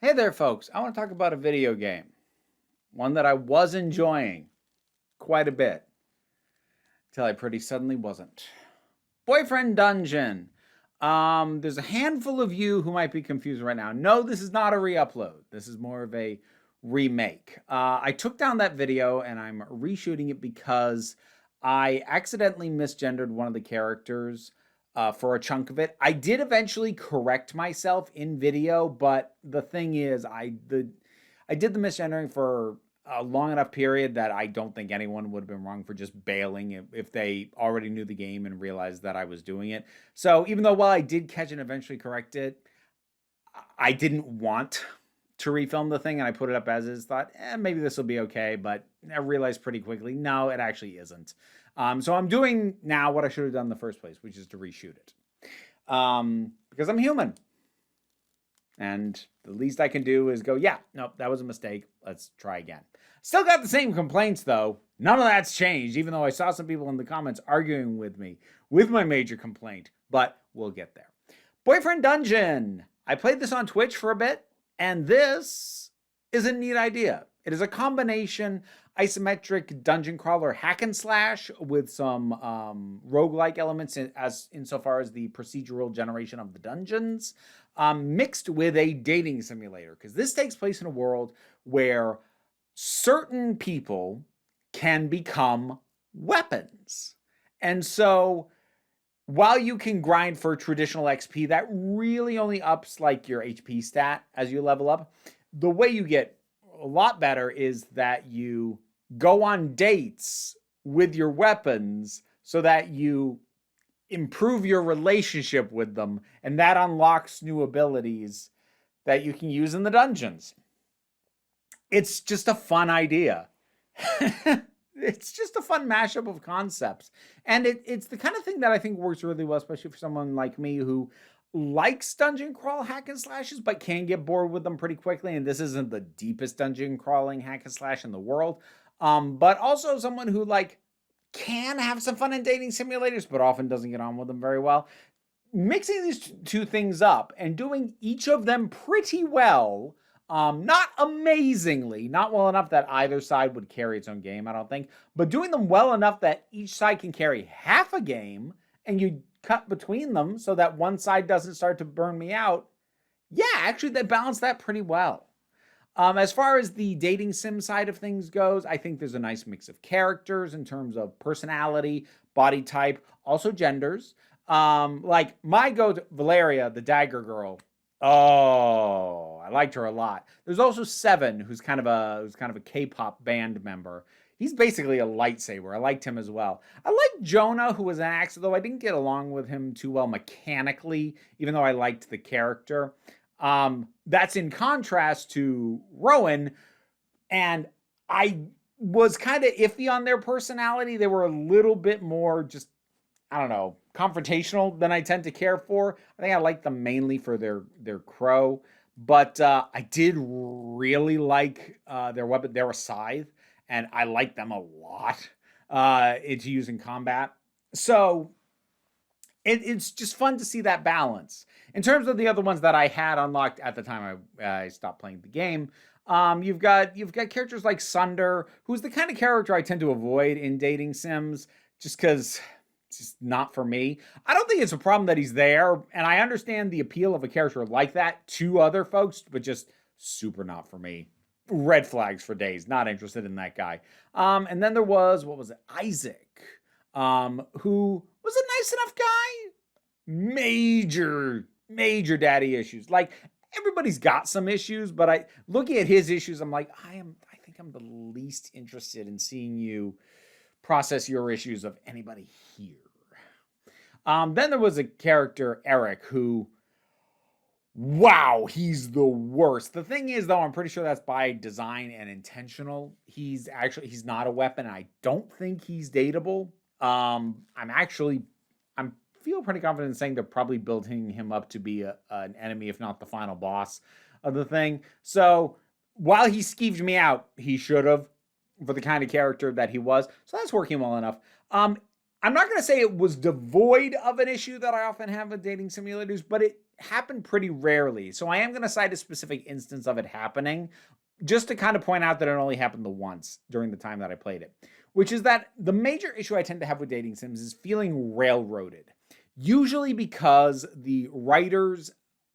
Hey there, folks. I want to talk about a video game. One that I was enjoying quite a bit, till I pretty suddenly wasn't. Boyfriend Dungeon. There's a handful of you who might be confused right now. No, this is not a re-upload. This is more of a remake. I took down that video and I'm reshooting it because I accidentally misgendered one of the characters for a chunk of it. I did eventually correct myself in video, but the thing is, I did the misgendering for a long enough period that I don't think anyone would have been wrong for just bailing if they already knew the game and realized that I was doing it. So even though while I did catch and eventually correct it, I didn't want to refilm the thing and I put it up as is, thought, maybe this will be okay, but I realized pretty quickly, no, it actually isn't. So I'm doing now what I should have done in the first place, which is to reshoot it. Because I'm human. And the least I can do is go, yeah, nope, that was a mistake. Let's try again. Still got the same complaints, though. None of that's changed, even though I saw some people in the comments arguing with me with my major complaint. But we'll get there. Boyfriend Dungeon. I played this on Twitch for a bit, and this is a neat idea. It is a combination isometric dungeon crawler hack and slash with some roguelike elements insofar as the procedural generation of the dungeons, mixed with a dating simulator. Because this takes place in a world where certain people can become weapons. And so while you can grind for traditional XP, that really only ups like your HP stat as you level up. The way you get a lot better is that you go on dates with your weapons so that you improve your relationship with them, and that unlocks new abilities that you can use in the dungeons. It's just a fun idea. It's just a fun mashup of concepts. And it's the kind of thing that I think works really well, especially for someone like me who likes dungeon crawl hack and slashes, but can get bored with them pretty quickly. And this isn't the deepest dungeon crawling hack and slash in the world. But also someone who can have some fun in dating simulators, but often doesn't get on with them very well. Mixing these two things up and doing each of them pretty well, not amazingly, not well enough that either side would carry its own game, I don't think, but doing them well enough that each side can carry half a game and you cut between them so that one side doesn't start to burn me out. Yeah, actually, they balance that pretty well. As far as the dating sim side of things goes, I think there's a nice mix of characters in terms of personality, body type, also genders. Like my go-to, Valeria, the dagger girl. Oh, I liked her a lot. There's also Seven, who's kind of a K-pop band member. He's basically a lightsaber. I liked him as well. I liked Jonah, who was an axe, though I didn't get along with him too well mechanically, even though I liked the character. That's in contrast to Rowan, and I was kind of iffy on their personality. They were a little bit more just, I don't know, confrontational than I tend to care for. I think I like them mainly for their crow, but I did really like their weapon. They're a scythe, and I like them a lot to use in combat. So it's just fun to see that balance. In terms of the other ones that I had unlocked at the time I stopped playing the game, you've got characters like Sunder, who's the kind of character I tend to avoid in dating sims, just because it's just not for me. I don't think it's a problem that he's there, and I understand the appeal of a character like that to other folks, but just super not for me. Red flags for days. Not interested in that guy. And then there was, what was it? Isaac, who was a nice enough guy. Major daddy issues. Like, everybody's got some issues, but looking at his issues, I'm like, I think I'm the least interested in seeing you process your issues of anybody here. Then there was a character, Eric, who, wow, he's the worst. The thing is, though, I'm pretty sure that's by design and intentional. He's not a weapon. I don't think he's dateable. I'm feel pretty confident in saying they're probably building him up to be an enemy, if not the final boss of the thing. So while he skeeved me out, he should have, for the kind of character that he was. So that's working well enough. I'm not going to say it was devoid of an issue that I often have with dating simulators, but it happen pretty rarely. So I am going to cite a specific instance of it happening, just to kind of point out that it only happened the once during the time that I played it, which is that the major issue I tend to have with dating sims is feeling railroaded. Usually because the writers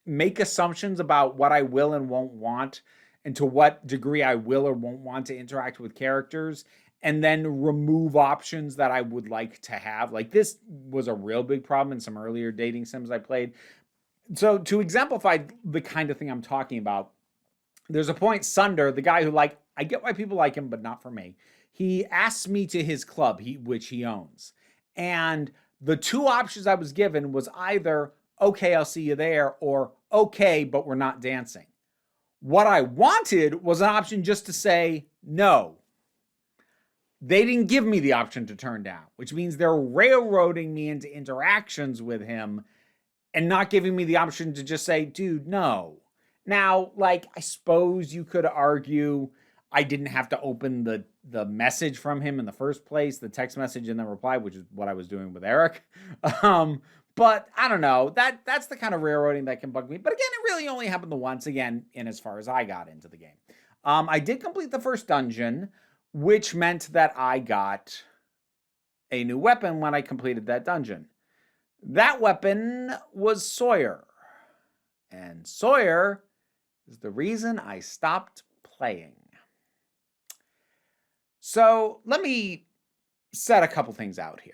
make assumptions about what I will and won't want and to what degree I will or won't want to interact with characters, and then remove options that I would like to have. Like, this was a real big problem in some earlier dating sims I played. So to exemplify the kind of thing I'm talking about, there's a point Sunder, the guy who, like, I get why people like him, but not for me. He asks me to his club, which he owns. And the two options I was given was either, okay, I'll see you there, or okay, but we're not dancing. What I wanted was an option just to say no. They didn't give me the option to turn down, which means they're railroading me into interactions with him and not giving me the option to just say, dude, no. Now, like, I suppose you could argue I didn't have to open the message from him in the first place, the text message and then reply, which is what I was doing with Eric. But I don't know. That's the kind of railroading that can bug me. But again, it really only happened the once, again, in as far as I got into the game. I did complete the first dungeon, which meant that I got a new weapon when I completed that dungeon. That weapon was Sawyer. And Sawyer is the reason I stopped playing. So let me set a couple things out here.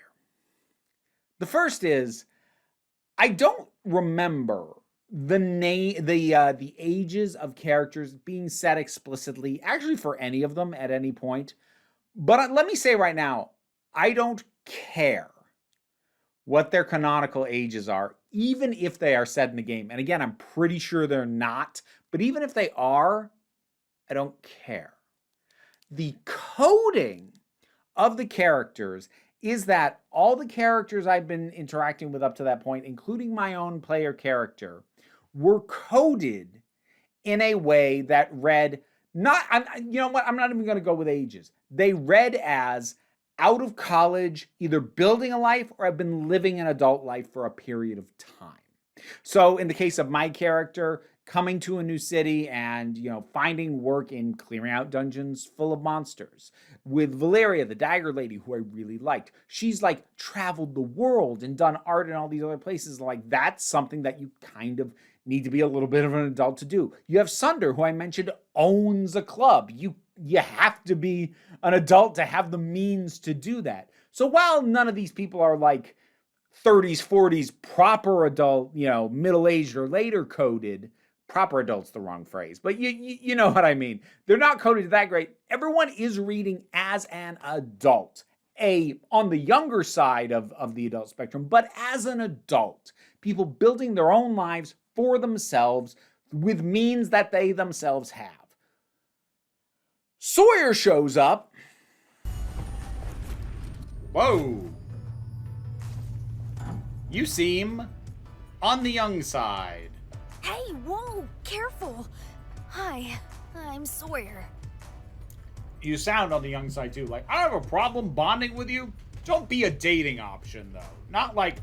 The first is, I don't remember the ages of characters being set explicitly, actually for any of them at any point. But let me say right now, I don't care what their canonical ages are, even if they are said in the game. And again, I'm pretty sure they're not, but even if they are, I don't care. The coding of the characters is that all the characters I've been interacting with up to that point, including my own player character, were coded in a way that read, you know what, I'm not even going to go with ages. They read as out of college, either building a life or have been living an adult life for a period of time. So in the case of my character, coming to a new city and, finding work in clearing out dungeons full of monsters. With Valeria, the dagger lady, who I really liked, she's like traveled the world and done art in all these other places. Like, that's something that you kind of need to be a little bit of an adult to do. You have Sunder, who I mentioned owns a club. You have to be an adult to have the means to do that. So while none of these people are like 30s, 40s, proper adult, middle-aged or later coded, proper adult's the wrong phrase, but you know what I mean. They're not coded that great. Everyone is reading as an adult, on the younger side of the adult spectrum, but as an adult. People building their own lives for themselves with means that they themselves have. Sawyer shows up. Whoa. You seem on the young side. Hey, whoa, careful. Hi, I'm Sawyer. You sound on the young side too. Like, I have a problem bonding with you. Don't be a dating option though. Not like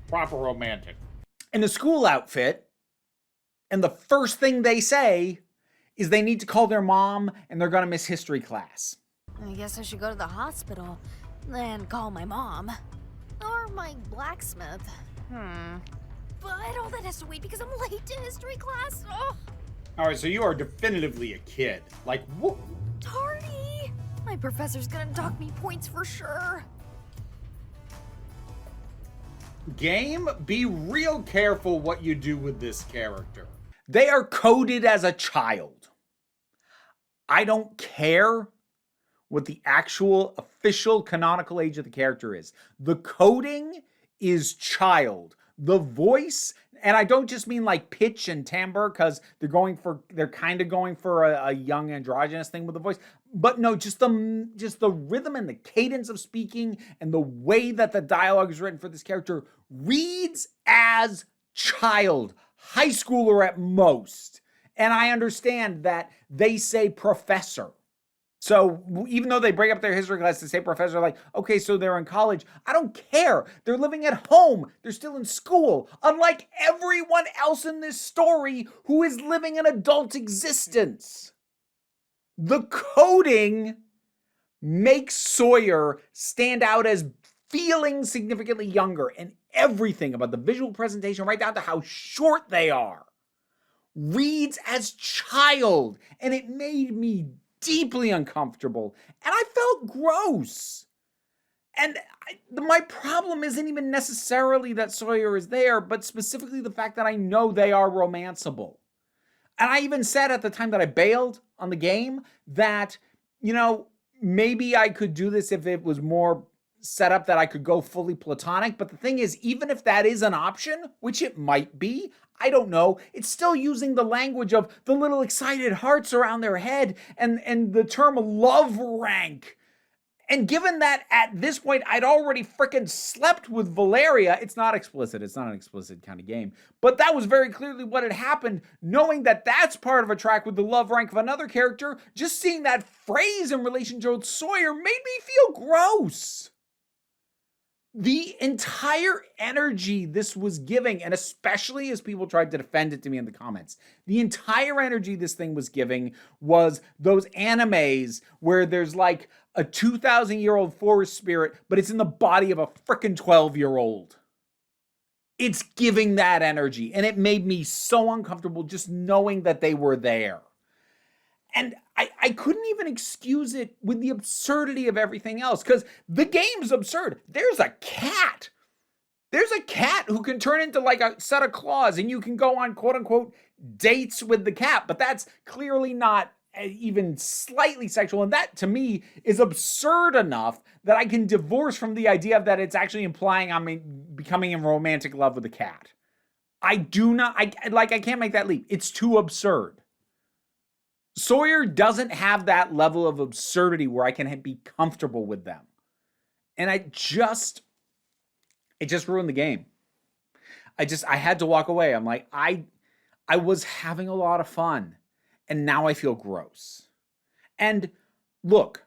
proper romantic. In a school outfit, and the first thing they say is they need to call their mom and they're gonna miss history class. I guess I should go to the hospital and call my mom. Or my blacksmith. But all that has to wait because I'm late to history class. Ugh. Alright, so you are definitively a kid. Like, whoop. Tardy! My professor's gonna dock me points for sure. Game, be real careful what you do with this character. They are coded as a child. I don't care what the actual official canonical age of the character is. The coding is child. The voice, and I don't just mean like pitch and timbre, because they're kind of going for a young androgynous thing with the voice, but no, just the rhythm and the cadence of speaking and the way that the dialogue is written for this character reads as child, high schooler at most. And I understand that they say professor. So even though they break up their history class, the same professor like, okay, so they're in college. I don't care. They're living at home. They're still in school. Unlike everyone else in this story who is living an adult existence. The coding makes Sawyer stand out as feeling significantly younger, and everything about the visual presentation, right down to how short they are, reads as child, and it made me deeply uncomfortable, and I felt gross. And my problem isn't even necessarily that Sawyer is there, but specifically the fact that I know they are romanceable. And I even said at the time that I bailed on the game that, maybe I could do this if it was more set up that I could go fully platonic. But the thing is, even if that is an option, which it might be, I don't know, it's still using the language of the little excited hearts around their head and the term love rank. And given that at this point I'd already frickin' slept with Valeria, it's not explicit, it's not an explicit kind of game, but that was very clearly what had happened. Knowing that that's part of a track with the love rank of another character, just seeing that phrase in relation to Sawyer made me feel gross. The entire energy this was giving, and especially as people tried to defend it to me in the comments, the entire energy this thing was giving was those animes where there's like a 2,000-year-old forest spirit, but it's in the body of a frickin' 12-year-old. It's giving that energy, and it made me so uncomfortable just knowing that they were there. And I couldn't even excuse it with the absurdity of everything else, because the game's absurd. There's a cat. There's a cat who can turn into like a set of claws, and you can go on quote-unquote dates with the cat, but that's clearly not even slightly sexual, and that to me is absurd enough that I can divorce from the idea that it's actually implying I'm becoming in romantic love with a cat. I can't make that leap. It's too absurd. Sawyer doesn't have that level of absurdity where I can be comfortable with them. And it just ruined the game. I had to walk away. I'm like, I was having a lot of fun, and now I feel gross. And look,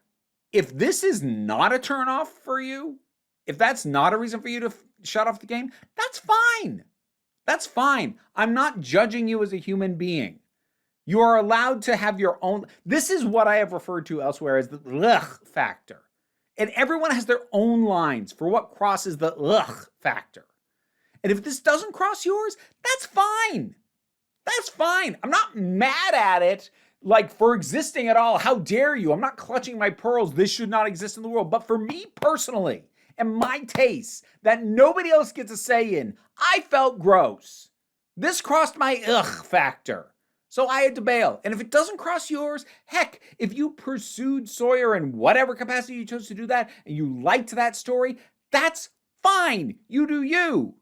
if this is not a turnoff for you, if that's not a reason for you to shut off the game, that's fine. That's fine. I'm not judging you as a human being. You are allowed to have your own. This is what I have referred to elsewhere as the ugh factor. And everyone has their own lines for what crosses the ugh factor. And if this doesn't cross yours, that's fine. That's fine. I'm not mad at it, like, for existing at all. How dare you? I'm not clutching my pearls. This should not exist in the world. But for me personally, and my tastes that nobody else gets a say in, I felt gross. This crossed my ugh factor. So I had to bail. And if it doesn't cross yours, heck, if you pursued Sawyer in whatever capacity you chose to do that, and you liked that story, that's fine. You do you.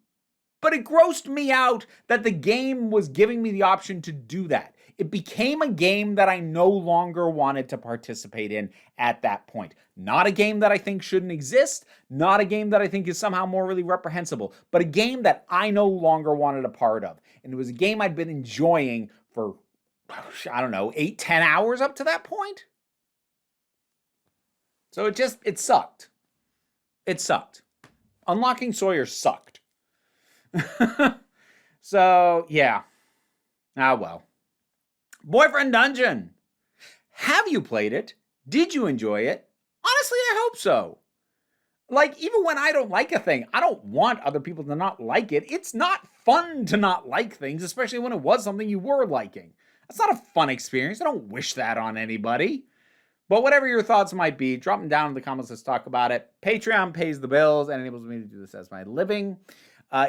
But it grossed me out that the game was giving me the option to do that. It became a game that I no longer wanted to participate in at that point. Not a game that I think shouldn't exist, not a game that I think is somehow morally reprehensible, but a game that I no longer wanted a part of. And it was a game I'd been enjoying for, 8-10 hours up to that point. So it sucked. It sucked. Unlocking Sawyer sucked. So, yeah. Ah, well. Boyfriend Dungeon. Have you played it? Did you enjoy it? Honestly, I hope so. Like, even when I don't like a thing, I don't want other people to not like it. It's not fun to not like things, especially when it was something you were liking. That's not a fun experience. I don't wish that on anybody. But whatever your thoughts might be, drop them down in the comments. Let's talk about it. Patreon pays the bills and enables me to do this as my living.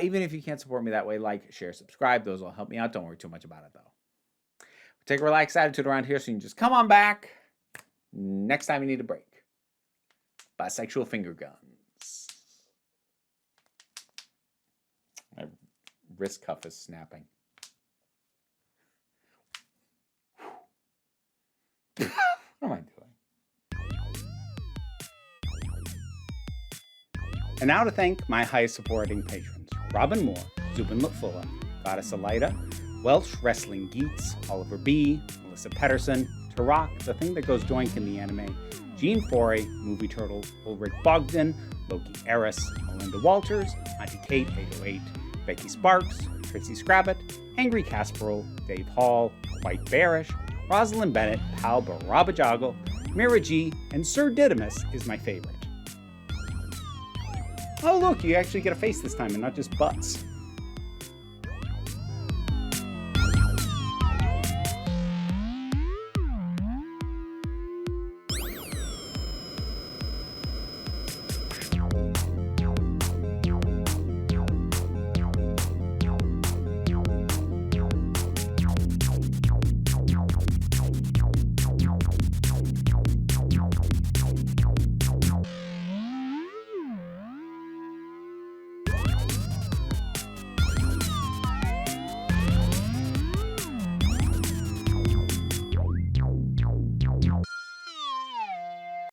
Even if you can't support me that way, like, share, subscribe. Those will help me out. Don't worry too much about it, though. Take a relaxed attitude around here so you can just come on back next time you need a break. Bisexual finger guns. My wrist cuff is snapping. What am I doing? And now to thank my highest supporting patrons: Robin Moore, Zubin Lutfulla, Goddess Elida, Welsh Wrestling Geeks, Oliver B., Melissa Pedersen, Turok, the thing that goes doink in the anime, Gene Foray, Movie Turtle, Ulrich Bogdan, Loki Eris, Melinda Walters, Auntie Kate 808, Becky Sparks, Trixie Scrabbit, Angry Kasparov, Dave Hall, White Bearish, Rosalind Bennett, Pal Barabajagal, Mira G, and Sir Didymus is my favorite. Oh look, you actually get a face this time and not just butts.